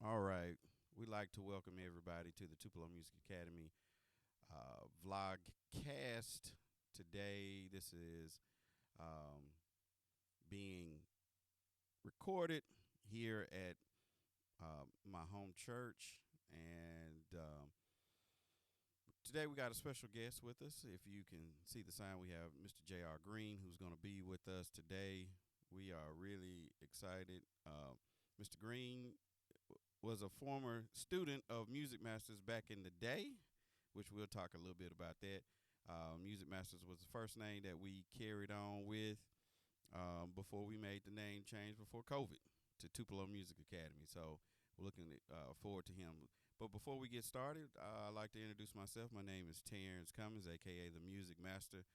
All right. We'd like to welcome everybody to the Tupelo Music Academy vlogcast. Today, this is um, being recorded here at my home church. And today, we got a special guest with us. If you can see the sign, we have Mr. J.R. Green, who's going to be with us today. We are really excited. Mr. Green was a former student of Music Masters back in the day, which we'll talk a little bit about that. Music Masters was the first name that we carried on with before we made the name change before COVID to Tupelo Music Academy. So we're looking forward to him. But before we get started, I'd like to introduce myself. My name is Terrence Cummins, aka the Music Master,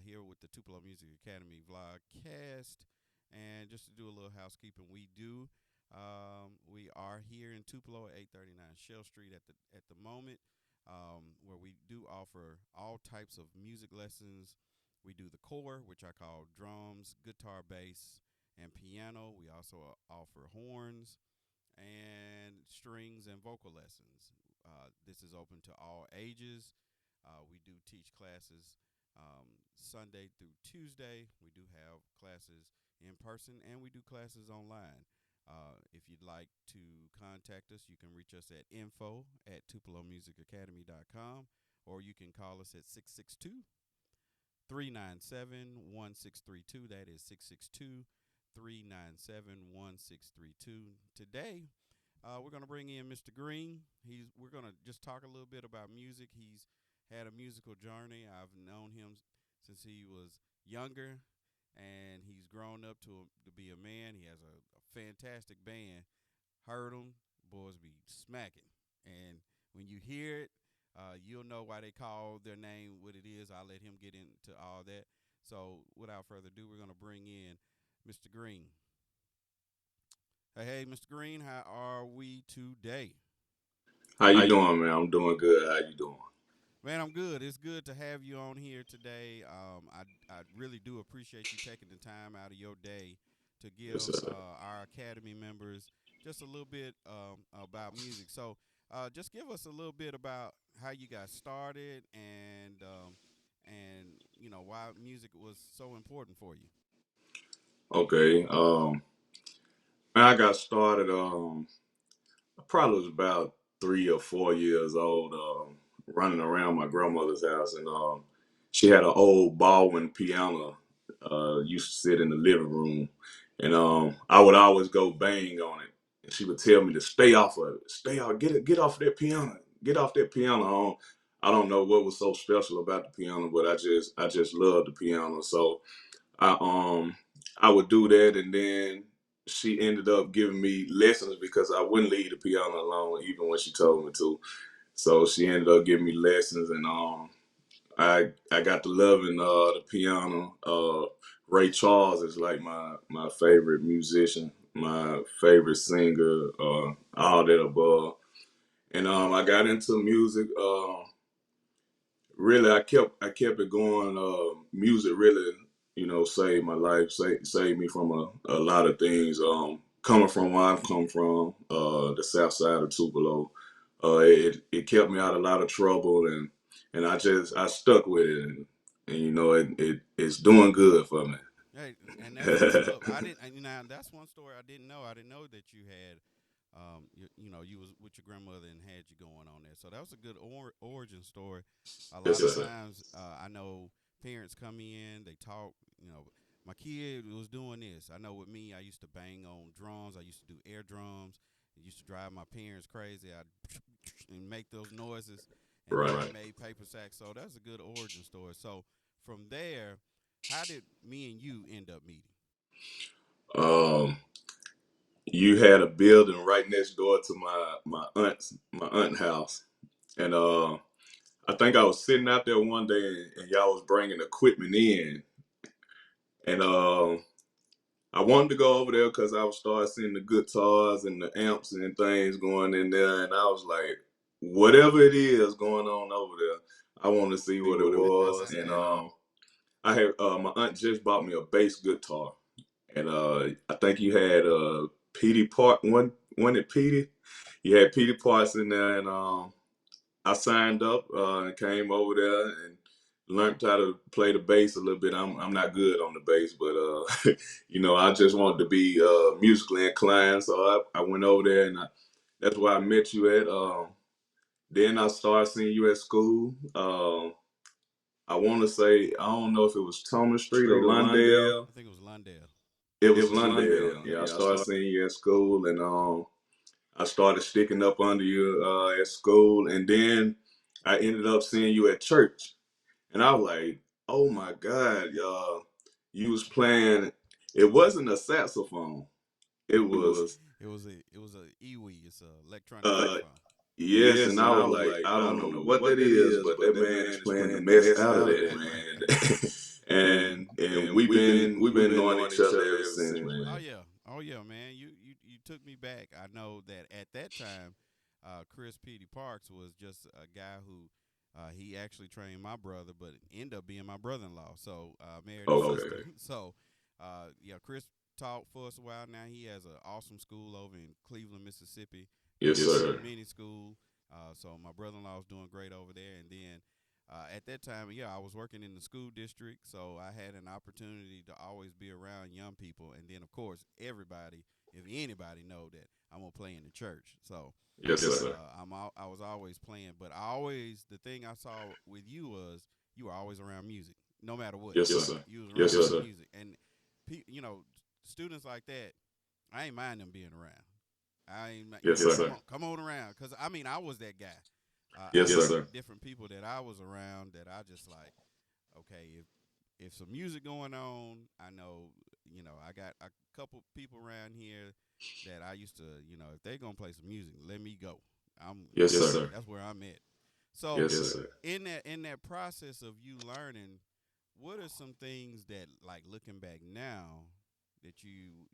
here with the Tupelo Music Academy vlogcast. And just to do a little housekeeping, we are here in Tupelo at 839 Shell Street at the moment, where we do offer all types of music lessons. We do the core, which I call drums, guitar, bass, and piano. We also offer horns and strings and vocal lessons. This is open to all ages. We do teach classes Sunday through Tuesday. We do have classes in person and we do classes online. If you'd like to contact us, you can reach us at info at tupelomusicacademy.com or you can call us at 662 397 1632. That is 662 397 1632. Today, we're going to bring in Mr. Green. We're going to just talk a little bit about music. He's had a musical journey. I've known him since he was younger, and he's grown up to be a man. He has a fantastic band. Heard them, boys be smacking. And when you hear it, you'll know why they call their name what it is. I'll let him get into all that. So without further ado, we're going to bring in Mr. Green. Hey, Mr. Green, how are we today? How you doing, man? I'm doing good. How you doing? Man, I'm good. It's good to have you on here today. I really do appreciate you taking the time out of your day to Yes, give sir. our Academy members just a little bit about music. So, just give us a little bit about how you got started and why music was so important for you. Okay. Man, I got started. I probably was about 3 or 4 years old. Running around my grandmother's house, and she had an old Baldwin piano. Used to sit in the living room, and I would always go bang on it, and she would tell me to stay off of it. Stay off. Get off that piano. Get off that piano. I don't know what was so special about the piano, but I just loved the piano. So I I would do that, and then she ended up giving me lessons because I wouldn't leave the piano alone even when she told me to. So she ended up giving me lessons, and I got to loving the piano. Ray Charles is like my favorite musician, my favorite singer, all that above. And I got into music. Really, I kept it going. Music really, saved my life, saved me from a lot of things. Coming from where I've come from, the south side of Tupelo, it kept me out of a lot of trouble, and I stuck with it, and it's doing good for me. Hey, and that's what's up. I didn't. Now that's one story I didn't know. I didn't know that you had, you was with your grandmother and had you going on there. So that was a good origin story. A Yes, lot of sir. times, I know parents come in, they talk. My kid was doing this. I know with me, I used to bang on drums. I used to do air drums. It used to drive my parents crazy. I and make those noises, and then Right. I made paper sacks. So that's a good origin story. So from there, how did me and you end up meeting? Um, you had a building right next door to my aunt house, and I think I was sitting out there one day, and y'all was bringing equipment in, and I wanted to go over there because I was starting seeing the guitars and the amps and things going in there, and I was like, whatever it is going on over there, I want to see what it was. And I had my aunt just bought me a bass guitar, and I think you had Petey Part one at Petey. you had Petey Parts in there, and I signed up and came over there and learned how to play the bass a little bit. I'm not good on the bass, but I just wanted to be musically inclined, so I went over there, and that's where I met you at. Then I started seeing you at school. I want to say I don't know if it was Thomas Street or Street or Lundale. Lundale. I think it was Lundale. It It was was Lundale. Lundale. Yeah, I Yeah, I started started. seeing you at school, and I started sticking up under you at school, and then I ended up seeing you at church, and I was like, "Oh my God, you was playing." It wasn't a saxophone. It It was was It was a EWI. It's a electronic uh saxophone. yes, yes, and and I I was was like, like, I I don't don't know know what what that that is, is, but but that that man man is is playing the playing the mess mess out of out of that, that man. man. and And we've been we've been knowing knowing each each other other ever ever since, since, Oh man. man. yeah, oh yeah, man. You took me back. I know that at that time, Chris Petey Parks was just a guy who he actually trained my brother, but ended up being my brother-in-law. So married his Okay. sister. So yeah, Chris taught for us a while now. He has an awesome school over in Cleveland, Mississippi, Yes, Yes, sir. sir. community school. So my brother-in-law is doing great over there, and then. At that time, yeah, I was working in the school district, so I had an opportunity to always be around young people. And then, of course, everybody, if anybody, know that I'm gonna play in the church. So Yes, Yes, sir. sir. I was always playing, but I always the thing I saw with you was you were always around music, no matter what. Yes, Yes, sir. sir. You was Yes, around Yes, sir. sir. music, and students like that, I ain't mind them being around. I ain't, Yes, Yes, sir. sir. come on around, cause I mean I was that guy. Yes, I Yes, sir. sir. had different people that I was around that I just like. Okay, if some music going on, I know I got a couple people around here that I used to if they gonna play some music, let me go. I'm Yes, Yes, sir. sir. That's where I'm at. So Yes, Yes, sir. sir. in that process of you learning, what are some things that like looking back now that you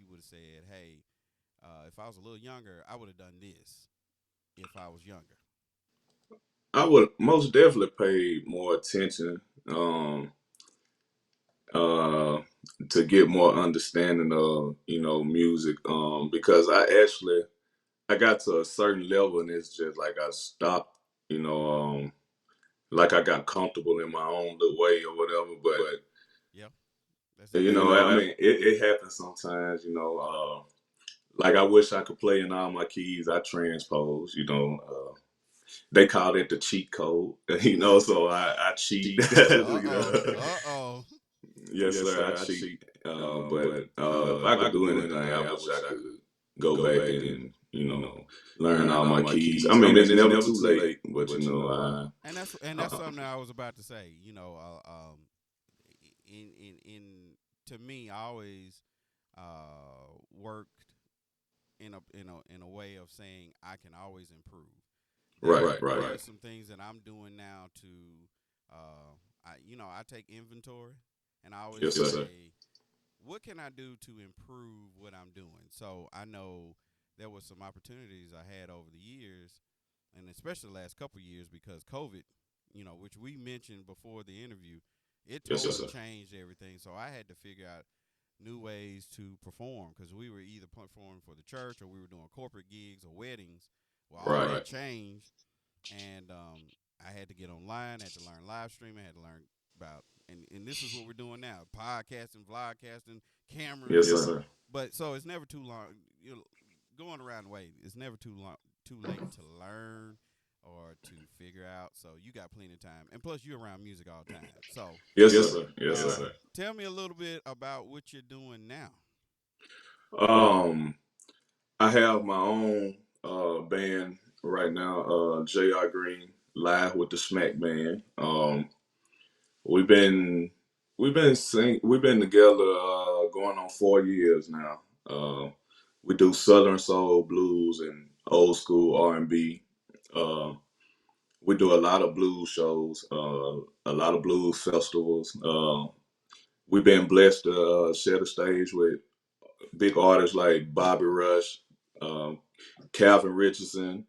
would have said, hey, if I was a little younger, I would have done this if I was younger. I would most definitely pay more attention um, uh, to get more understanding of music because I got to a certain level and it's just like I stopped, you know, like I got comfortable in my own little way or whatever. But Yeah, that's I exactly. mean, it happens sometimes. Like I wish I could play in all my keys. I transpose. They call it the cheat code. So I cheat. Cheat. Uh you oh. know. Uh oh. Yes, Yes, sir. I sir. I cheat. cheat. But But if I if could I could do do anything, I anything, I wish I wish I could could go go back back and and learn learn all all my my keys. I keys. I mean, mean, it's it's never never too too late, late, but but And that's uh, something I was about to say. In to me, I always worked in a way of saying I can always improve. right, right, right. There are right. some things that I'm doing now to, I take inventory, and I always Yes, Yes, sir. sir. say, what can I do to improve what I'm doing? So I know there was some opportunities I had over the years, and especially the last couple of years because COVID, which we mentioned before the interview, it Yes, Yes, sir. totally sir. changed everything. So I had to figure out new ways to perform because we were either performing for the church or we were doing corporate gigs or weddings. Well, all Right. that Right. changed, and I had to get online. I had to learn live streaming. I had to learn about, and this is what we're doing now: podcasting, vlogcasting, Yes, cameras. Yes, sir. sir. But so it's never too long. Going around the way, it's never too late to learn or to figure out. So you got plenty of time, and plus you're around music all the time. So Yes, Yes, sir. sir. Yes, Yes, sir. sir. tell me a little bit about what you're doing now. Um, I have my own band right now, J.R. Green, live with the Smack Band. We've been we've been together going on 4 years now. We do Southern soul, blues, and old school R&B. Uh, we do a lot of blues shows, a lot of blues festivals. We've been blessed to share the stage with big artists like Bobby Rush, um, Calvin Richardson,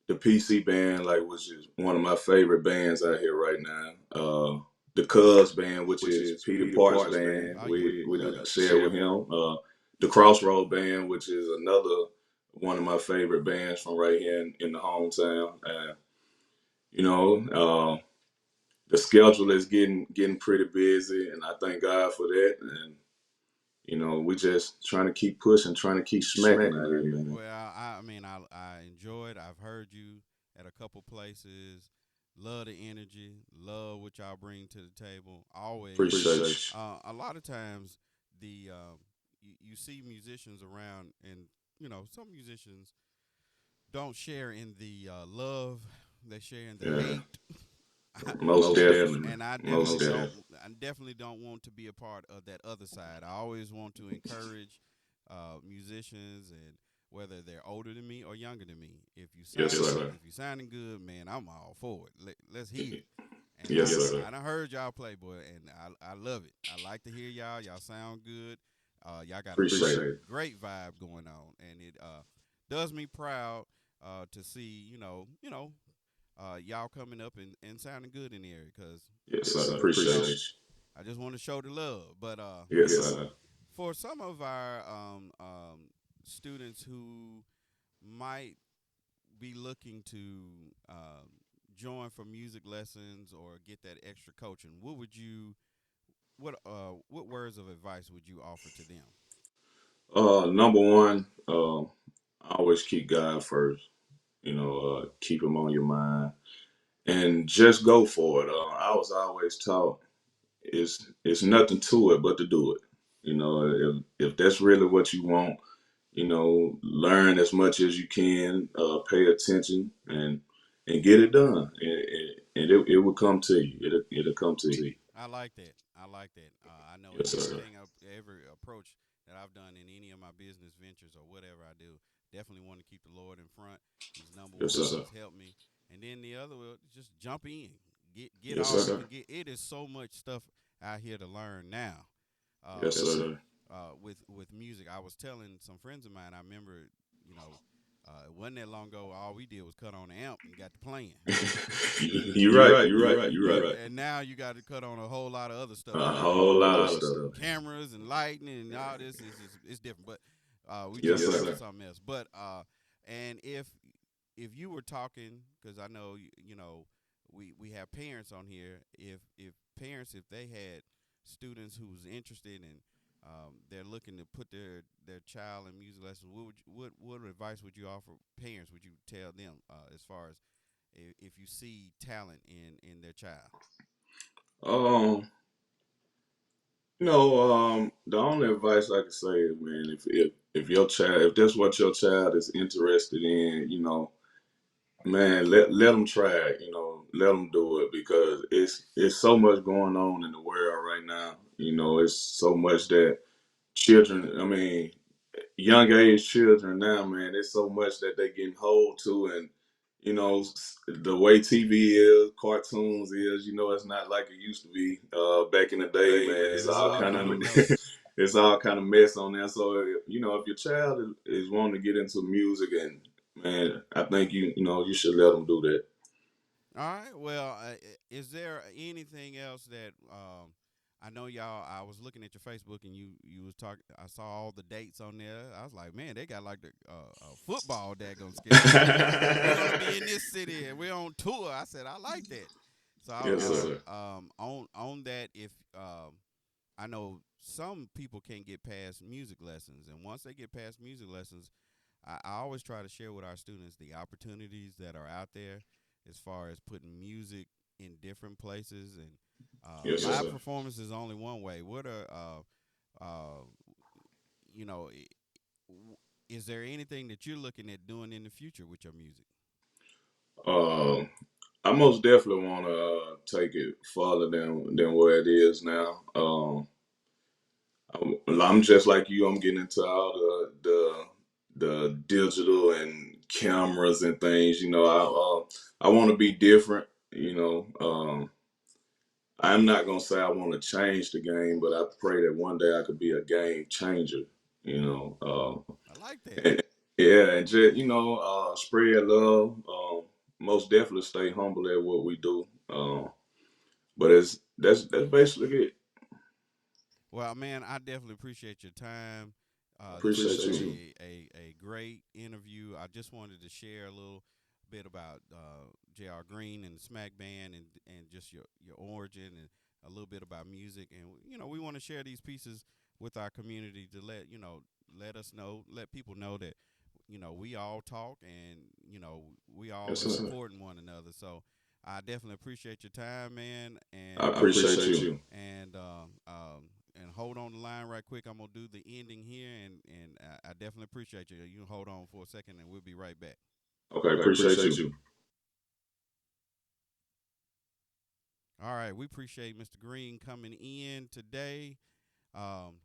the PC Band, like which is one of my favorite bands out here right now. The Cuz Band, which Which is is Peter Peter Parks' Parks' band, band. Oh yeah. we We share share with with him. The Crossroad Band, which is another one of my favorite bands from right here in the hometown. And you know, the schedule is getting pretty busy, and I thank God for that. And we just trying to keep pushing, trying to keep smacking out here, man. Well, I mean, I enjoyed. I've heard you at a couple places. Love the energy. Love what y'all bring to the table. Always. Appreciate A lot of times, you see musicians around, and some musicians don't share in the love. They share in the you. Yeah, hate. most definitely, And I most definitely don't. definitely. I definitely don't want to be a part of that other side. I always want to encourage musicians, and whether they're older than me or younger than me. Yes, sir. If you sounding good, man, I'm all for it. Let's hear it. And Yes, sir. I done heard y'all play, boy, and I love it. I like to hear y'all. Y'all sound good. Y'all got a Appreciate it. great vibe going on, and it does me proud to see y'all coming up and sounding good in the area, because Yes, sir. you Appreciate know it. I just want to show the love. But Yes, sir. for some of our students who might be looking to join for music lessons or get that extra coaching, what words of advice would you offer to them? Number one, always keep God first. Keep Him on your mind, and just go for it. I was always taught it's nothing to it but to do it. If that's really what you want, learn as much as you can, pay attention, and get it done, and it will come to you. It'll come to you. I like that. I like that. I know Yes, sir. every approach that I've done in any of my business ventures or whatever I do, definitely want to keep the Lord in front. He's number Yes, one. sir. He's helped me. And then the other, will just jump in, get Yes, all you sir. can get. It is so much stuff out here to learn now. Yes, sir. With music, I was telling some friends of mine. I remember, you know, it wasn't that long ago. All we did was cut on the amp and got to playing. You're right. You're right. You're right. And now you got to cut on a whole lot of other stuff. A whole lot of stuff. Cameras and lighting and all this is it's different. But we Yes, just sir. something else. But and if you were talking, because I know we have parents on here. If parents, if they had students who's interested and they're looking to put their child in music lessons, what advice would you offer parents? Would you tell them as far as if you see talent in their child? Um, the only advice I can say is, man, if your child, if that's what your child is interested in, man, let them try it. Let them do it, because it's so much going on in the world right now. It's so much that children. I mean, young age children now, man, there's so much that they getting hold to, and the way TV is, cartoons is, it's not like it used to be back in the day, man. It's It's all all kind kind of of mess. it's all kind of mess on there. So if your child is wanting to get into music, and man, I think you should let them do that. All right. Well, is there anything else that I know y'all? I was looking at your Facebook and you was talking. I saw all the dates on there. I was like, man, they got like the football daggone schedule. We're gonna be in this city and we're on tour. I said I like that. So Yes, sir. on that, if I know some people can't get past music lessons, and once they get past music lessons, I always try to share with our students the opportunities that are out there as far as putting music in different places, and Yes, live sir. performance is only one way. What are you know? Is there anything that you're looking at doing in the future with your music? Um, I most definitely want to take it farther than where it is now. I'm just like you. I'm getting into all the digital and cameras and things. I want to be different. I'm not gonna say I want to change the game, but I pray that one day I could be a game changer. You know, I like that. and, yeah, and just spread love. Most definitely stay humble at what we do. But that's basically it. Well, man, I definitely appreciate your time. This was Appreciate you. a great interview. I just wanted to share a little bit about J.R. Green and the Smack Band and just your origin and a little bit about music. And, we want to share these pieces with our community to let us know, let people know that, we all talk and, we all Yes, are sir. supporting one another. So I definitely appreciate your time, man. I And appreciate you. and hold on the line right quick. I'm gonna do the ending here, and I definitely appreciate you. You can hold on for a second, and we'll be right back. Okay, appreciate you. All right, we appreciate Mr. Green coming in today. Um,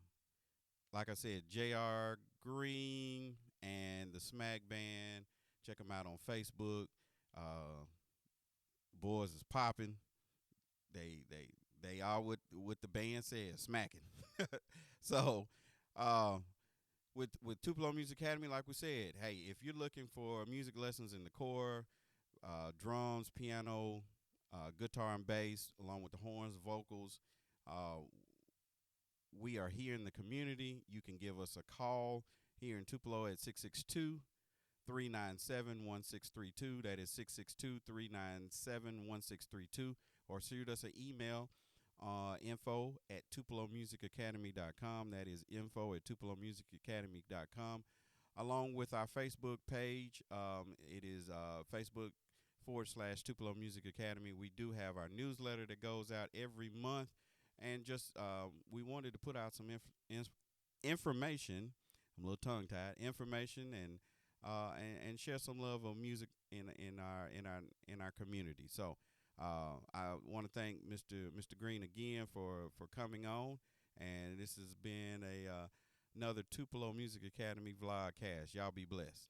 like I said, J.R. Green and the Smack Band. Check them out on Facebook. Uh, Boys is popping. They are what the band says, smacking. So, uh, with Tupelo Music Academy, like we said, hey, if you're looking for music lessons in the core, drums, piano, guitar and bass, along with the horns, vocals, uh, we are here in the community. You can give us a call here in Tupelo at 662-397-1632. That is 662-397-1632. Or shoot us an email, info at tupelomusicacademy.com. That is info at tupelomusicacademy.com. Along with our Facebook page, it is Facebook.com/Tupelo Music Academy. We do have our newsletter that goes out every month. And just we wanted to put out some information. I'm a little tongue tied. Information and share some love of music in our community. So I want to thank Mr. Green again for coming on. And this has been another Tupelo Music Academy vlogcast. Y'all be blessed.